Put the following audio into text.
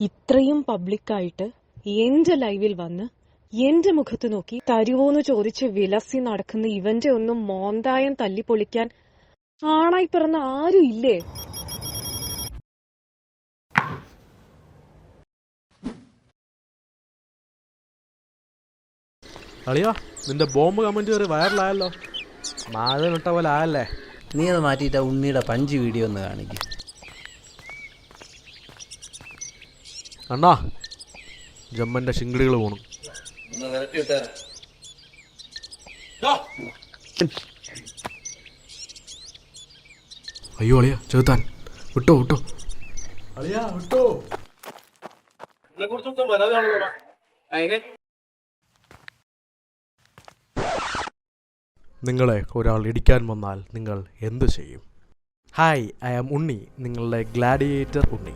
ഇത്രയും പബ്ലിക്കായിട്ട് എന്റെ ലൈവിൽ വന്ന് എന്റെ മുഖത്ത് നോക്കി തരുവോന്ന് ചോദിച്ച് വിലസി നടക്കുന്ന ഇവന്റെ ഒന്നും മോന്തായം തല്ലിപ്പൊളിക്കാൻ ആണായി പിറന്ന ആരും ഇല്ലേ? അളിയാ, നിന്റെ ബോംബ് കമന്റ് കയറി വൈറലായല്ലോ. മാത വിട്ട പോലെ ആയല്ലേ? നീ അത് മാറ്റിയിട്ട് ഉണ്ണിയുടെ പഞ്ച് വീഡിയോ ഒന്ന് കാണിക്കും. അണ്ണാ, ജമ്മന്റെ ശിങ്കിടികൾ പോണു. അയ്യോ അളിയാ, ചെറുത്താൻ വിട്ടോ വിട്ടോ അളിയാ, വിട്ടോ. നിങ്ങളെ ഒരാൾ ഇടിക്കാൻ വന്നാൽ നിങ്ങൾ എന്ത് ചെയ്യും? ഹായ്, ഐ ആം ഉണ്ണി, നിങ്ങളുടെ ഗ്ലാഡിയേറ്റർ ഉണ്ണി.